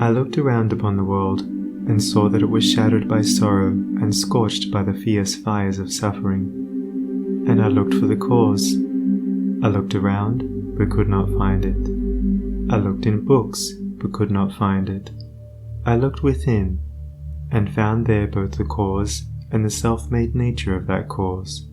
I looked around upon the world, and saw that it was shadowed by sorrow and scorched by the fierce fires of suffering. And I looked for the cause. I looked around, but could not find it. I looked in books, but could not find it. I looked within, and found there both the cause and the self-made nature of that cause.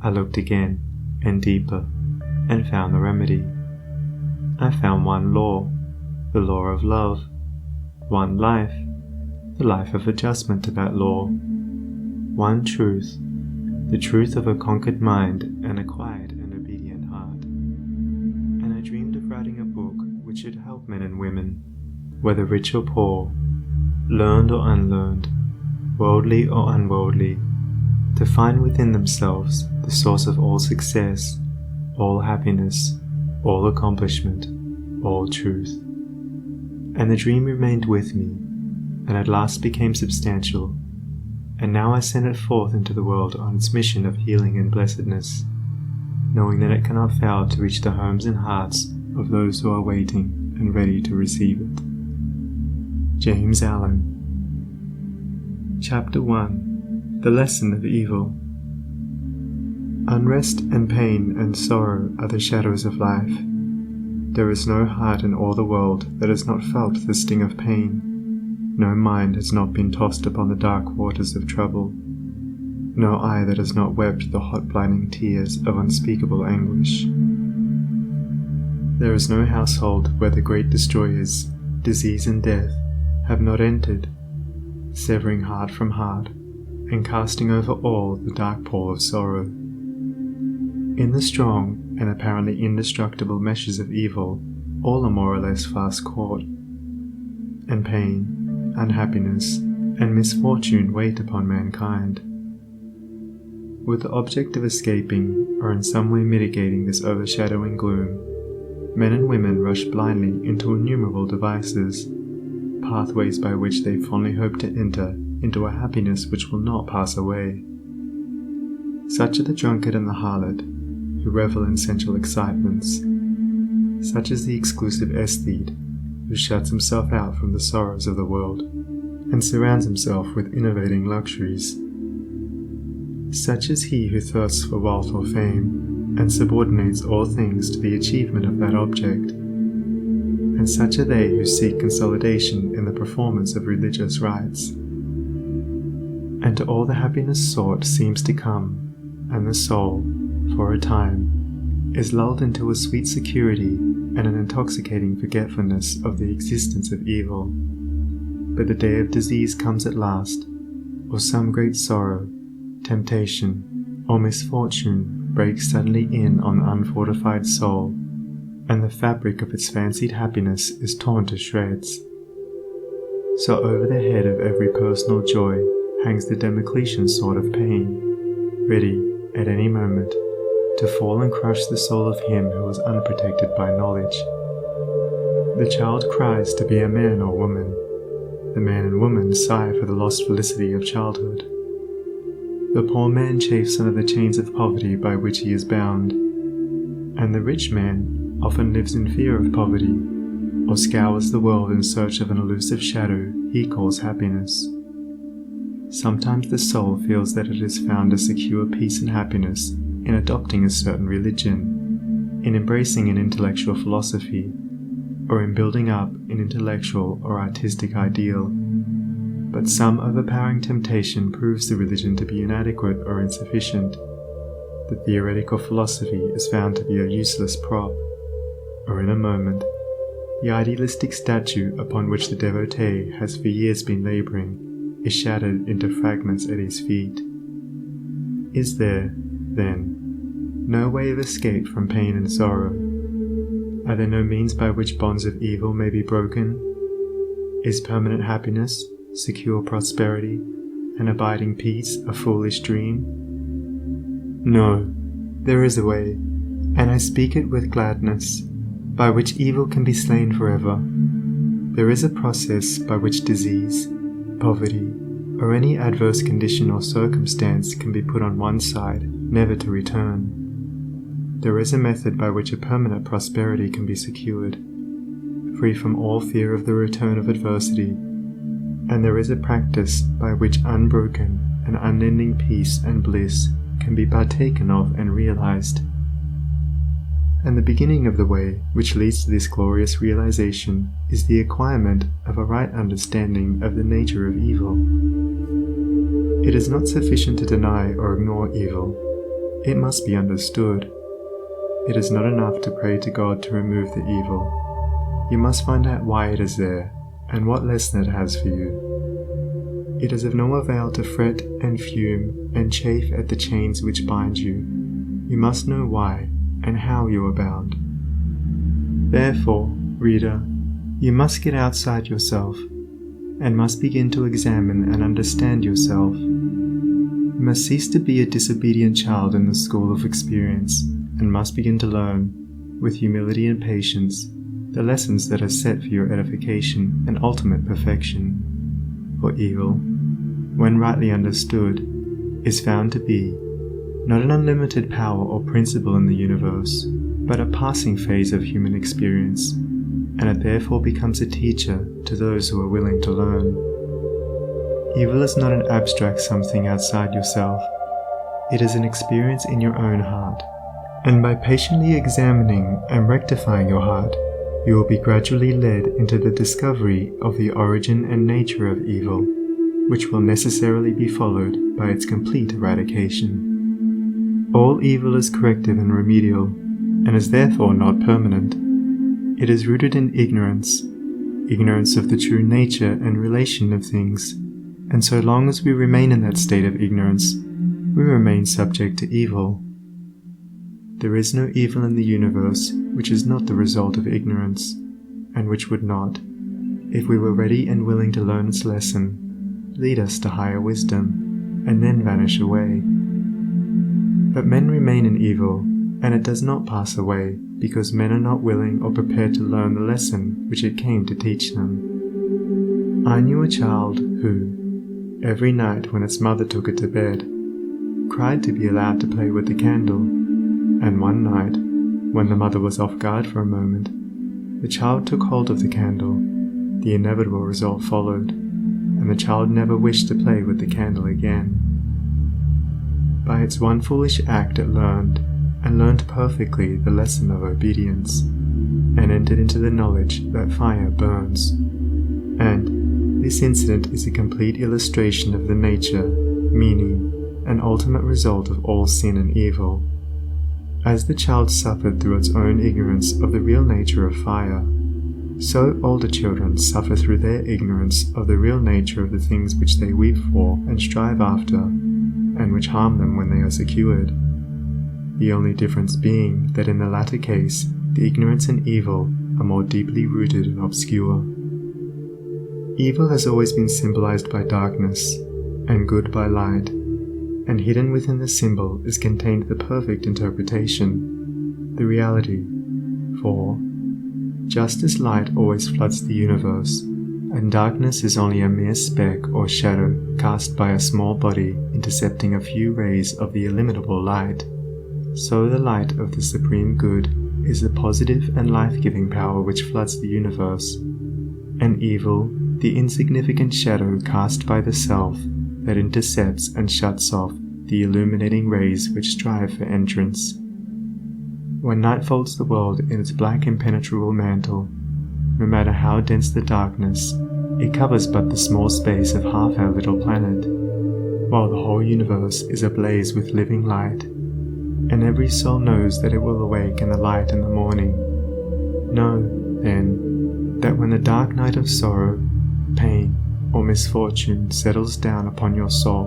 I looked again, and deeper, and found the remedy. I found one law, the law of love, one life, the life of adjustment to that law, one truth, the truth of a conquered mind and a quiet and obedient heart. And I dreamed of writing a book which should help men and women, whether rich or poor, learned or unlearned, worldly or unworldly, to find within themselves the source of all success, all happiness, all accomplishment, all truth. And the dream remained with me, and at last became substantial, and now I send it forth into the world on its mission of healing and blessedness, knowing that it cannot fail to reach the homes and hearts of those who are waiting and ready to receive it. James Allen. Chapter 1. The Lesson of Evil. Unrest and pain and sorrow are the shadows of life. There is no heart in all the world that has not felt the sting of pain. No mind has not been tossed upon the dark waters of trouble. No eye that has not wept the hot blinding tears of unspeakable anguish. There is no household where the great destroyers, disease and death, have not entered, severing heart from heart, and casting over all the dark pall of sorrow. In the strong and apparently indestructible meshes of evil, all are more or less fast caught, and pain, unhappiness, and misfortune wait upon mankind. With the object of escaping or in some way mitigating this overshadowing gloom, men and women rush blindly into innumerable devices, pathways by which they fondly hope to enter into a happiness which will not pass away. Such are the drunkard and the harlot, who revel in sensual excitements. Such is the exclusive aesthete, who shuts himself out from the sorrows of the world, and surrounds himself with innovating luxuries. Such is he who thirsts for wealth or fame, and subordinates all things to the achievement of that object. And such are they who seek consolidation in the performance of religious rites. And to all the happiness sought seems to come, and the soul, for a time, is lulled into a sweet security and an intoxicating forgetfulness of the existence of evil. But the day of disease comes at last, or some great sorrow, temptation, or misfortune breaks suddenly in on the unfortified soul, and the fabric of its fancied happiness is torn to shreds. So over the head of every personal joy hangs the Damocletian sword of pain, ready, at any moment, to fall and crush the soul of him who is unprotected by knowledge. The child cries to be a man or woman. The man and woman sigh for the lost felicity of childhood. The poor man chafes under the chains of poverty by which he is bound, and the rich man often lives in fear of poverty, or scours the world in search of an elusive shadow he calls happiness. Sometimes the soul feels that it has found a secure peace and happiness in adopting a certain religion, in embracing an intellectual philosophy, or in building up an intellectual or artistic ideal. But some overpowering temptation proves the religion to be inadequate or insufficient. The theoretical philosophy is found to be a useless prop, or in a moment, the idealistic statue upon which the devotee has for years been laboring is shattered into fragments at his feet. Is there, then, no way of escape from pain and sorrow? Are there no means by which bonds of evil may be broken? Is permanent happiness, secure prosperity, and abiding peace a foolish dream? No, there is a way, and I speak it with gladness, by which evil can be slain forever. There is a process by which disease, poverty, or any adverse condition or circumstance can be put on one side, never to return. There is a method by which a permanent prosperity can be secured. free from all fear of the return of adversity, and there is a practice by which unbroken and unending peace and bliss can be partaken of and realized. And the beginning of the way which leads to this glorious realization is the acquirement of a right understanding of the nature of evil. It is not sufficient to deny or ignore evil. It must be understood. It is not enough to pray to God to remove the evil. You must find out why it is there and what lesson it has for you. It is of no avail to fret and fume and chafe at the chains which bind you. You must know why and how you are bound. Therefore, reader, you must get outside yourself, and must begin to examine and understand yourself. You must cease to be a disobedient child in the school of experience, and must begin to learn, with humility and patience, the lessons that are set for your edification and ultimate perfection. For evil, when rightly understood, is found to be not an unlimited power or principle in the universe, but a passing phase of human experience, and it therefore becomes a teacher to those who are willing to learn. Evil is not an abstract something outside yourself. It is an experience in your own heart, and by patiently examining and rectifying your heart, you will be gradually led into the discovery of the origin and nature of evil, which will necessarily be followed by its complete eradication. All evil is corrective and remedial, and is therefore not permanent. It is rooted in ignorance of the true nature and relation of things, and so long as we remain in that state of ignorance, we remain subject to evil. There is no evil in the universe which is not the result of ignorance, and which would not, if we were ready and willing to learn its lesson, lead us to higher wisdom, and then vanish away. But men remain in evil, and it does not pass away, because men are not willing or prepared to learn the lesson which it came to teach them. I knew a child who, every night when its mother took it to bed, cried to be allowed to play with the candle, and one night, when the mother was off guard for a moment, the child took hold of the candle. The inevitable result followed, and the child never wished to play with the candle again. By its one foolish act it learned perfectly the lesson of obedience, and entered into the knowledge that fire burns. And this incident is a complete illustration of the nature, meaning, and ultimate result of all sin and evil. As the child suffered through its own ignorance of the real nature of fire, so older children suffer through their ignorance of the real nature of the things which they weep for and strive after, and which harm them when they are secured. The only difference being that in the latter case, the ignorance and evil are more deeply rooted and obscure. Evil has always been symbolized by darkness, and good by light, and hidden within the symbol is contained the perfect interpretation, the reality. For, just as light always floods the universe, and darkness is only a mere speck or shadow cast by a small body intercepting a few rays of the illimitable light, so the light of the Supreme Good is the positive and life-giving power which floods the universe, and evil, the insignificant shadow cast by the self that intercepts and shuts off the illuminating rays which strive for entrance. When night folds the world in its black impenetrable mantle, no matter how dense the darkness, it covers but the small space of half our little planet, while the whole universe is ablaze with living light, and every soul knows that it will awake in the light in the morning. Know, then, that when the dark night of sorrow, pain, or misfortune settles down upon your soul,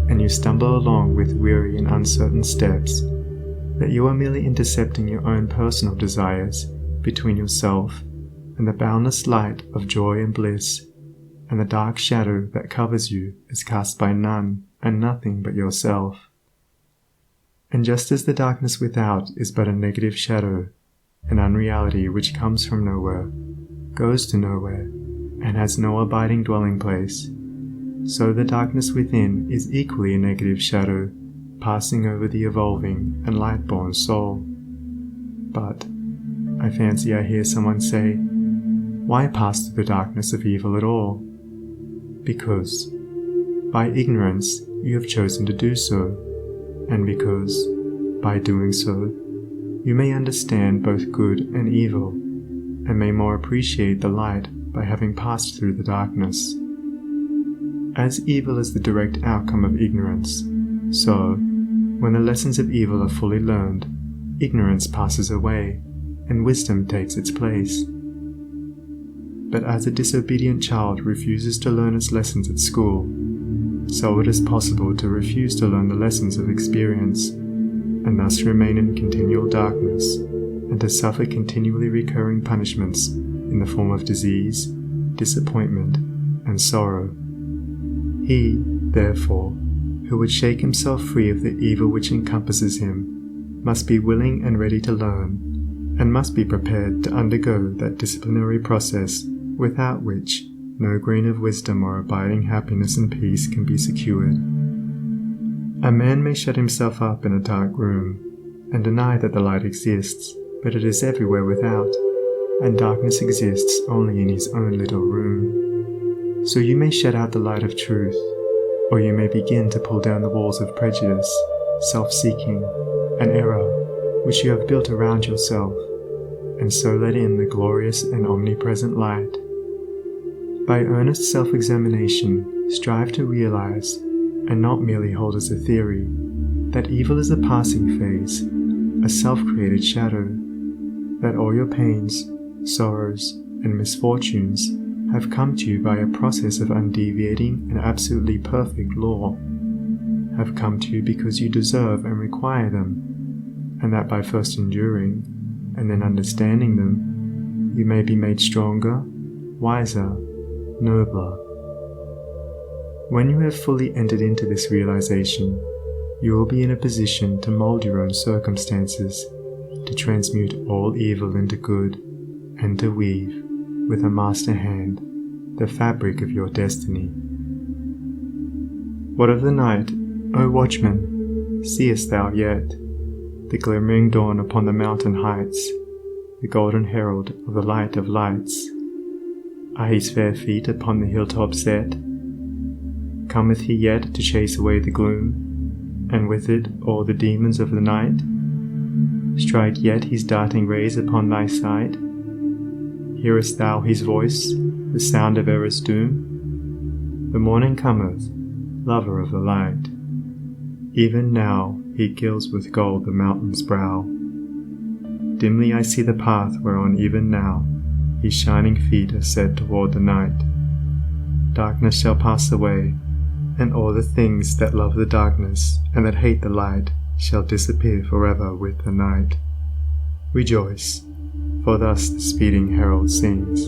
and you stumble along with weary and uncertain steps, that you are merely intercepting your own personal desires between yourself and the boundless light of joy and bliss, and the dark shadow that covers you is cast by none and nothing but yourself. And just as the darkness without is but a negative shadow, an unreality which comes from nowhere, goes to nowhere, and has no abiding dwelling place, so the darkness within is equally a negative shadow, passing over the evolving and light-born soul. But, I fancy I hear someone say, Why pass through the darkness of evil at all? Because, by ignorance, you have chosen to do so, and because, by doing so, you may understand both good and evil, and may more appreciate the light by having passed through the darkness. As evil is the direct outcome of ignorance, so, when the lessons of evil are fully learned, ignorance passes away, and wisdom takes its place. But as a disobedient child refuses to learn its lessons at school, so it is possible to refuse to learn the lessons of experience, and thus remain in continual darkness, and to suffer continually recurring punishments in the form of disease, disappointment, and sorrow. He, therefore, who would shake himself free of the evil which encompasses him, must be willing and ready to learn, and must be prepared to undergo that disciplinary process without which no grain of wisdom or abiding happiness and peace can be secured. A man may shut himself up in a dark room, and deny that the light exists, but it is everywhere without, and darkness exists only in his own little room. So you may shut out the light of truth, or you may begin to pull down the walls of prejudice, self-seeking, and error which you have built around yourself, and so let in the glorious and omnipresent light. By earnest self-examination, strive to realize, and not merely hold as a theory, that evil is a passing phase, a self-created shadow, that all your pains, sorrows, and misfortunes have come to you by a process of undeviating and absolutely perfect law, have come to you because you deserve and require them, and that by first enduring, and then understanding them, you may be made stronger, wiser, nobler. When you have fully entered into this realization, you will be in a position to mold your own circumstances, to transmute all evil into good, and to weave, with a master hand, the fabric of your destiny. What of the night, O watchman, seest thou yet? The glimmering dawn upon the mountain heights, the golden herald of the light of lights. Are his fair feet upon the hilltop set? Cometh he yet to chase away the gloom, and with it all the demons of the night? Strike yet his darting rays upon thy sight? Hearest thou his voice, the sound of error's doom? The morning cometh, lover of the light. Even now he gilds with gold the mountain's brow. Dimly I see the path whereon even now his shining feet are set toward the night. Darkness shall pass away, and all the things that love the darkness and that hate the light shall disappear forever with the night. Rejoice, for thus the speeding herald sings.